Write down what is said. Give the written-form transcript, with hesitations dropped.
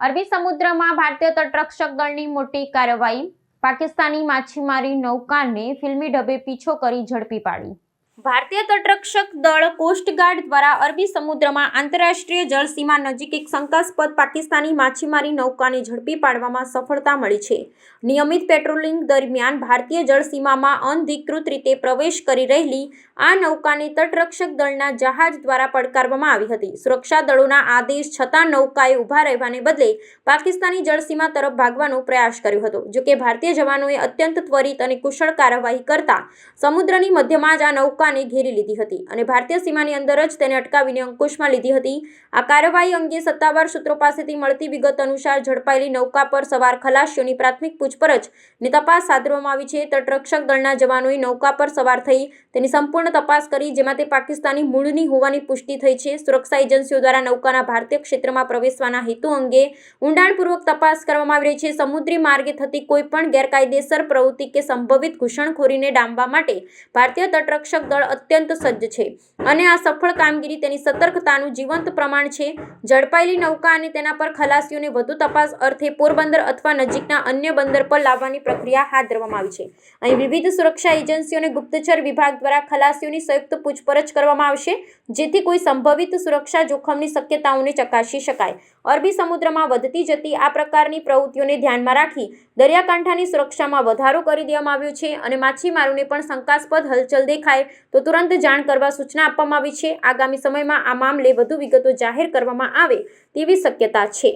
અરબી સમુદ્રમાં ભારતીય તટરક્ષક દળની મોટી કાર્યવાહી। પાકિસ્તાની માછીમારી નૌકાને ફિલ્મી ઢબે પીછો કરી ઝડપી પાડી। ભારતીય તટરક્ષક દળ કોસ્ટગાર્ડ દ્વારા અરબી સમુદ્રમાં આંતરરાષ્ટ્રીય જળસીમા નજીક એક શંકાસ્પદ પાકિસ્તાની માછીમારી નૌકાને ઝડપી પાડવામાં સફળતા મળી છે। નિયમિત પેટ્રોલિંગ દરમિયાન ભારતીય જળસીમામાં અનધિકૃત રીતે પ્રવેશ કરી રહેલી આ નૌકાને તટરક્ષક દળના જહાજ દ્વારા પડકારવામાં આવી હતી। સુરક્ષા દળોના આદેશ છતાં નૌકાએ ઊભા રહેવાને બદલે પાકિસ્તાની જળસીમા તરફ ભાગવાનો પ્રયાસ કર્યો હતો। જો કે ભારતીય જવાનોએ અત્યંત ત્વરિત અને કુશળ કાર્યવાહી કરતા સમુદ્રની મધ્યમાં જ આ નૌકાને ઘેરી લીધી હતી અને ભારતીય સીમાની અંદર જ તેને અટકાવીને અંકુશમાં લીધી હતી। આ કાર્યવાહી અંગે સત્તાવાર સૂત્રો પાસેથી મળતી વિગત અનુસાર ઝડપાયેલી નૌકા પર સવાર ખલાસીઓની પ્રાથમિક પૂછપરછની તપાસ હાથ ધરવામાં આવી છે। તટરક્ષક દળના જવાનોએ નૌકા પર સવાર થઈ તેની સંપૂર્ણ તપાસ કરી, જેમાં તે પાકિસ્તાની મૂળની હોવાની પુષ્ટિ થઈ છે। સુરક્ષા એજન્સીઓ દ્વારા નૌકાના ભારતીય ક્ષેત્રમાં પ્રવેશવાના હેતુ અંગે ઊંડાણપૂર્વક તપાસ કરવામાં આવી રહી છે। સમુદ્રી માર્ગે થતી કોઈપણ ગેરકાયદેસર પ્રવૃત્તિ કે સંભવિત ઘૂસણખોરીને ડામવા માટે ભારતીય તટરક્ષક દળ અત્યંત સજ્જ છે અને આ સફળ કામગીરી તેની સતર્કતાનું જીવંત પ્રમાણ છે। ઝડપાયેલી નૌકા અને તેના પર ખલાસીઓને વધુ તપાસ અર્થે પોરબંદર અથવા નજીકના અન્ય બંદર પર લાવવાની પ્રક્રિયા હાથ ધરવામાં આવી છે। અહીં વિવિધ સુરક્ષા એજન્સીઓ અને ગુપ્તચર વિભાગ દ્વારા ખલાસીઓની સંયુક્ત પૂછપરછ કરવામાં આવશે, જેથી કોઈ સંભવિત સુરક્ષા જોખમની શક્યતાઓને ચકાસી શકાય। અરબી સમુદ્રમાં વધતી જતી આ પ્રકારની પ્રવૃત્તિઓને ધ્યાનમાં રાખી દરિયાકાંઠાની સુરક્ષામાં વધારો કરી દેવામાં આવ્યો છે અને માછીમારોને પણ શંકાસ્પદ હલચલ દેખાય તો તુરંત જાણ કરવા સૂચના આપવામાં આવી છે। આગામી સમયમાં આ મામલે વધુ વિગતો જાહેર કરવામાં આવે તેવી શક્યતા છે।